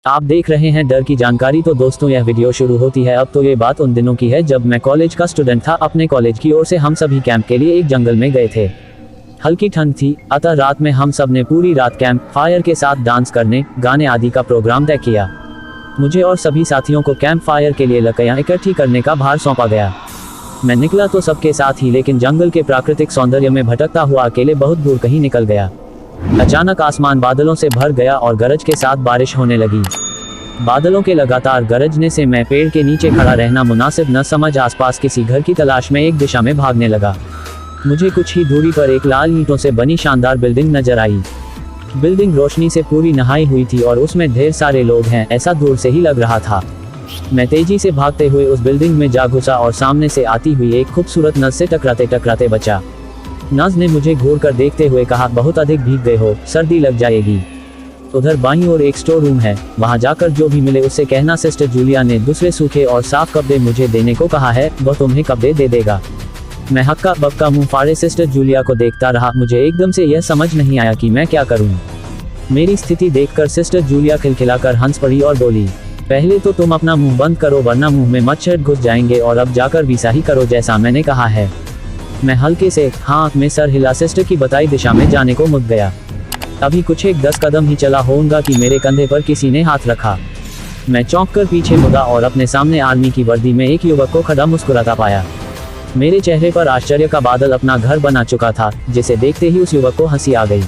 आप देख रहे हैं डर की जानकारी। तो दोस्तों, यह वीडियो शुरू होती है अब। तो ये बात उन दिनों की है जब मैं कॉलेज का स्टूडेंट था। अपने कॉलेज की ओर से हम सभी कैंप के लिए एक जंगल में गए थे। हल्की ठंड थी, अतः रात में हम सब ने पूरी रात कैंप फायर के साथ डांस करने, गाने आदि का प्रोग्राम तय किया। मुझे और सभी साथियों को कैंप फायर के लिए लकड़ियां इकट्ठी करने का भार सौंपा गया। मैं निकला तो सबके साथ ही, लेकिन जंगल के प्राकृतिक सौंदर्य में भटकता हुआ अकेले बहुत दूर कहीं निकल गया। अचानक आसमान बादलों से भर गया और गरज के साथ बारिश होने लगी। बादलों के लगातार गरजने से मैं पेड़ के नीचे खड़ा रहना मुनासिब न समझ आसपास किसी घर की तलाश में एक दिशा में भागने लगा। मुझे कुछ ही दूरी पर एक लाल ईंटों से बनी शानदार बिल्डिंग नजर आई। बिल्डिंग रोशनी से पूरी नहाई हुई थी और उसमें ढेर सारे लोग हैं, ऐसा दूर से ही लग रहा था। मैं तेजी से भागते हुए उस बिल्डिंग में जा घुसा और सामने से आती हुई एक खूबसूरत नज से टकराते टकराते बचा। नज ने मुझे घूर कर देखते हुए कहा, बहुत अधिक भीग गए हो, सर्दी लग जाएगी। उधर बाईं ओर एक स्टोर रूम है, वहां जाकर जो भी मिले उससे कहना सिस्टर जूलिया ने दूसरे सूखे और साफ कपड़े मुझे देने को कहा है, वह तुम्हें कपड़े दे देगा। मैं हक्का बक्का मुंह फाड़े सिस्टर जूलिया को देखता रहा। मुझे एकदम से यह समझ नहीं आया कि मैं क्या करूं। मेरी स्थिति देखकर सिस्टर जूलिया खिलखिलाकर हंस पड़ी और बोली, पहले तो तुम अपना मुंह बंद करो वरना मुंह में मच्छर घुस जाएंगे, और अब जाकर वैसा ही करो जैसा मैंने कहा है। मैं हल्के से हाँ में सर हिला सिस्टर की बताई दिशा में जाने को मुड़ गया। अभी कुछ 10 कदम ही चला होऊंगा कि मेरे कंधे पर किसी ने हाथ रखा। मैं चौंक कर पीछे मुड़ा और अपने सामने आर्मी की वर्दी में एक युवक को खड़ा मुस्कुराता पाया। मेरे चेहरे पर आश्चर्य का बादल अपना घर बना चुका था, जिसे देखते ही उस युवक को हंसी आ गई।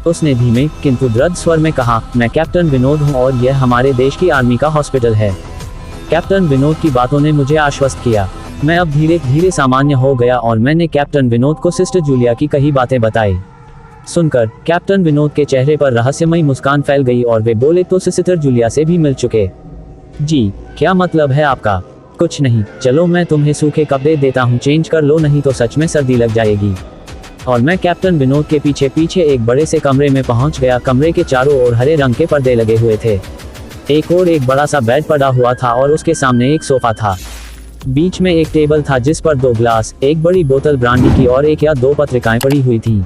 उसने धीमे किंतु दृढ़ स्वर में कहा, मैं कैप्टन विनोद हूँ और यह हमारे देश की आर्मी का हॉस्पिटल है। कैप्टन विनोद की बातों ने मुझे आश्वस्त किया। मैं अब धीरे धीरे सामान्य हो गया और मैंने कैप्टन विनोद को सिस्टर जूलिया की कही बातें बताई। सुनकर कैप्टन विनोद के चेहरे पर रहस्यमयी मुस्कान फैल गई और वे बोले, तो सिस्टर जूलिया से भी मिल चुके? जी, क्या मतलब है आपका? कुछ नहीं, चलो मैं तुम्हें सूखे कपड़े देता हूँ, चेंज कर लो, नहीं तो सच में सर्दी लग जाएगी। और मैं कैप्टन विनोद के पीछे पीछे एक बड़े से कमरे में पहुंच गया। कमरे के चारों ओर हरे रंग के पर्दे लगे हुए थे। एक और एक बड़ा सा बेड पड़ा हुआ था और उसके सामने एक सोफा था। बीच में एक टेबल था जिस पर 2 ग्लास, एक बड़ी बोतल ब्रांडी की और 1 या 2 पत्रिकाएं पड़ी हुई थी।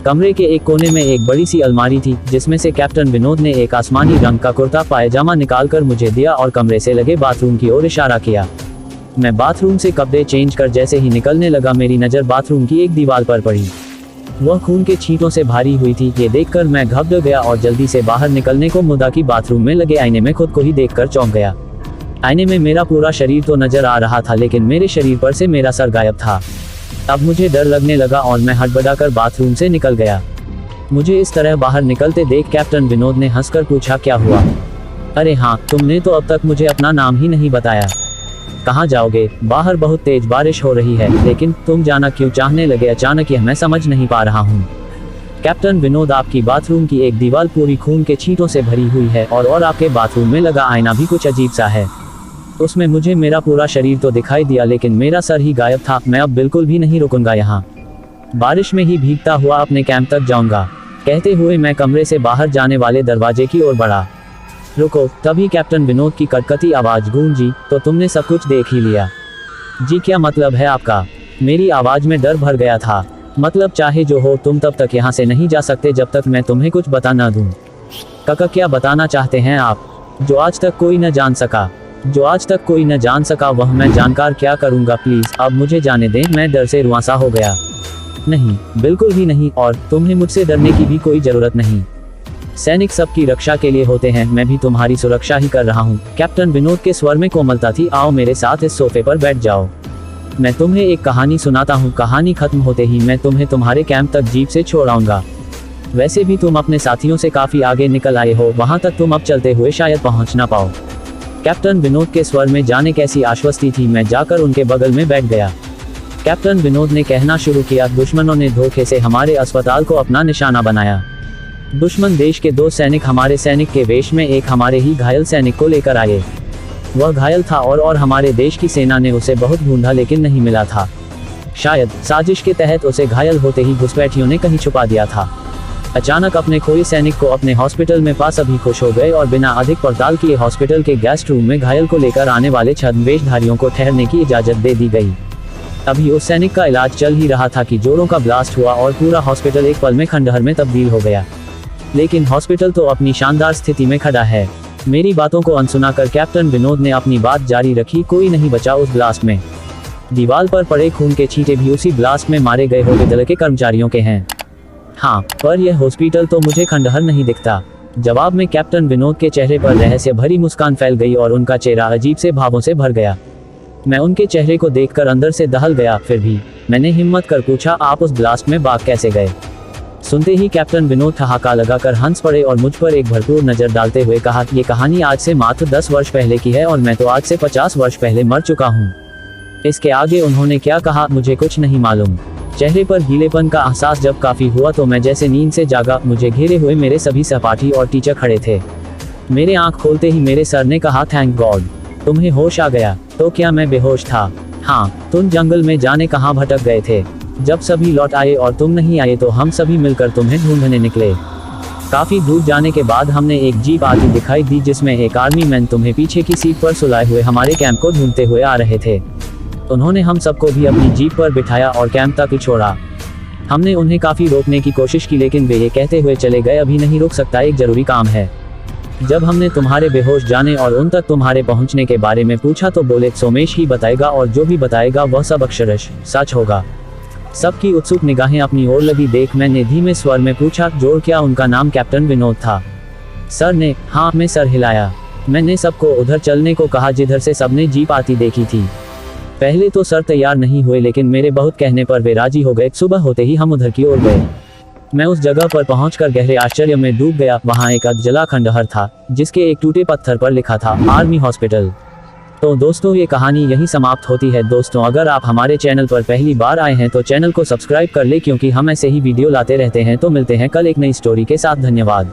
कमरे के एक कोने में एक बड़ी सी अलमारी थी, जिसमें से कैप्टन विनोद ने एक आसमानी रंग का कुर्ता पायजामा निकालकर मुझे दिया और कमरे से लगे बाथरूम की ओर इशारा किया। मैं बाथरूम से कपड़े चेंज कर जैसे ही निकलने लगा, मेरी नज़र बाथरूम की एक दीवार पर पड़ी। वह खून के छींटों से भारी हुई थी। ये देखकर मैं घबरा गया और जल्दी से बाहर निकलने को मुड़ा कि बाथरूम में लगे आईने में खुद को ही देखकर चौंक गया। आईने में मेरा पूरा शरीर तो नजर आ रहा था, लेकिन मेरे शरीर पर से मेरा सर गायब था। अब मुझे डर लगने लगा और मैं हड़बड़ाकर बाथरूम से निकल गया। मुझे इस तरह बाहर निकलते देख कैप्टन विनोद ने हंसकर पूछा, क्या हुआ? अरे हाँ, तुमने तो अब तक मुझे अपना नाम ही नहीं बताया। कहाँ जाओगे? बाहर बहुत तेज बारिश हो रही है, लेकिन तुम जाना क्यों चाहने लगे अचानक, यह मैं समझ नहीं पा रहा हूँ। कैप्टन विनोद, आपकी बाथरूम की एक दीवार पूरी खून के छींटों से भरी हुई है और आपके बाथरूम में लगा आईना भी कुछ अजीब सा है। उसमें मुझे मेरा पूरा शरीर तो दिखाई दिया, लेकिन मेरा सर ही गायब था। मैं अब बिल्कुल भी नहीं रुकूंगा, यहाँ बारिश में ही भीगता हुआ अपने कैंप तक जाऊंगा। कहते हुए मैं कमरे से बाहर जाने वाले दरवाजे की ओर बढ़ा। रुको, तभी कैप्टन विनोद की कड़कती आवाज गूंजी, तो तुमने सब कुछ देख ही लिया? जी, क्या मतलब है आपका? मेरी आवाज में डर भर गया था। मतलब चाहे जो हो, तुम तब तक यहाँ से नहीं जा सकते जब तक मैं तुम्हें कुछ बता ना दूं। काका, क्या बताना चाहते हैं आप? जो आज तक कोई न जान सका, वह मैं जानकर क्या करूंगा? प्लीज अब मुझे जाने दें, मैं डर से रुआंसा हो गया। नहीं, बिल्कुल भी नहीं, और तुम्हें मुझसे डरने की भी कोई जरूरत नहीं। सैनिक सबकी रक्षा के लिए होते हैं, मैं भी तुम्हारी सुरक्षा ही कर रहा हूँ। कैप्टन विनोद के स्वर में कोमलता थी। आओ मेरे साथ इस सोफे पर बैठ जाओ, मैं तुम्हें एक कहानी सुनाता हूँ। कहानी खत्म होते ही मैं तुम्हें तुम्हारे कैंप तक जीप से छोड़ आऊंगा। वैसे भी तुम अपने साथियों से काफी आगे निकल आए हो, वहां तक तुम अब चलते हुए शायद पहुंच ना पाओ। कैप्टन विनोद के स्वर में जाने कैसी आश्वस्ति थी। मैं जाकर उनके बगल में बैठ गया। कैप्टन विनोद ने कहना शुरू किया, दुश्मनों ने धोखे से हमारे अस्पताल को अपना निशाना बनाया। दुश्मन देश के 2 सैनिक हमारे सैनिक के वेश में एक हमारे ही घायल सैनिक को लेकर आए। वह घायल था और हमारे देश की सेना ने उसे बहुत ढूंढा, लेकिन नहीं मिला था। शायद साजिश के तहत उसे घायल होते ही घुसपैठियों ने कहीं छुपा दिया था। अचानक अपने खोए सैनिक को अपने हॉस्पिटल में पा सभी खुश हो गए और बिना अधिक पड़ताल किए हॉस्पिटल के गेस्ट रूम में घायल को लेकर आने वाले छद्मवेशधारियों को ठहरने की इजाजत दे दी गई। अभी उस सैनिक का इलाज चल ही रहा था कि जोरों का ब्लास्ट हुआ और पूरा हॉस्पिटल एक पल में खंडहर में तब्दील हो गया। लेकिन हॉस्पिटल तो अपनी शानदार स्थिति में खड़ा है। मेरी बातों को अनसुना कर कैप्टन विनोद ने अपनी बात जारी रखी, कोई नहीं बचा उस ब्लास्ट में। दीवार पर पड़े खून के छींटे भी उसी ब्लास्ट में मारे गए हॉस्पिटल के कर्मचारियों के हैं। हाँ, पर यह हॉस्पिटल तो मुझे खंडहर नहीं दिखता। जवाब में कैप्टन विनोद के चेहरे पर रहस्य भरी मुस्कान फैल गई और उनका चेहरा अजीब से भावों से भर गया। मैं उनके चेहरे को देखकर अंदर से दहल गया। फिर भी मैंने हिम्मत कर पूछा, आप उस ब्लास्ट में भाग कैसे गए? सुनते ही कैप्टन विनोद ठहाका लगाकर हंस पड़े और मुझ पर एक भरपूर नजर डालते हुए कहा, ये कहानी आज से मात्र 10 वर्ष पहले की है और मैं तो आज से 50 वर्ष पहले मर चुका हूँ। इसके आगे उन्होंने क्या कहा मुझे कुछ नहीं मालूम। चेहरे पर गीलेपन का एहसास जब काफी हुआ तो मैं जैसे नींद से जागा। मुझे घेरे हुए मेरे सभी सहपाठी और टीचर खड़े थे। मेरे आंख खोलते ही मेरे सर ने कहा, थैंक गॉड तुम्हें होश आ गया। तो क्या मैं बेहोश था? हाँ, तुम जंगल में जाने कहाँ भटक गए थे? जब सभी लौट आए और तुम नहीं आए तो हम सभी मिलकर तुम्हें ढूंढने निकले। काफी दूर जाने के बाद हमने एक जीप आती दिखाई दी जिसमें एक आर्मी मैन तुम्हें पीछे की सीट पर सुलाए हुए हमारे कैंप को ढूंढते हुए आ रहे थे। उन्होंने हम सबको भी अपनी जीप पर बिठाया और कैंप तक छोड़ा। हमने उन्हें काफी रोकने की कोशिश की लेकिन वे ये कहते हुए चले गए, अभी नहीं रुक सकता, एक जरूरी काम है। जब हमने तुम्हारे बेहोश जाने और उन तक तुम्हारे पहुंचने के बारे में पूछा तो बोले सोमेश ही बताएगा और जो भी बताएगा वह सब अक्षरशः सच होगा। सबकी उत्सुक निगाहें अपनी ओर लगी देख मैंने धीमे स्वर में पूछा, जोड़ क्या उनका नाम कैप्टन विनोद था? सर ने हाँ में सर हिलाया। मैंने सबको उधर चलने को कहा जिधर से सबने जीप आती देखी थी। पहले तो सर तैयार नहीं हुए लेकिन मेरे बहुत कहने पर वे राजी हो गए। सुबह होते ही हम उधर की ओर गए। मैं उस जगह पर पहुंचकर गहरे आश्चर्य में डूब गया। वहां एक अधजला खंडहर था जिसके एक टूटे पत्थर पर लिखा था आर्मी हॉस्पिटल। तो दोस्तों ये कहानी यही समाप्त होती है। दोस्तों अगर आप हमारे चैनल पर पहली बार आए हैं तो चैनल को सब्सक्राइब कर ले क्योंकि हम ऐसे ही वीडियो लाते रहते हैं। तो मिलते हैं कल एक नई स्टोरी के साथ। धन्यवाद।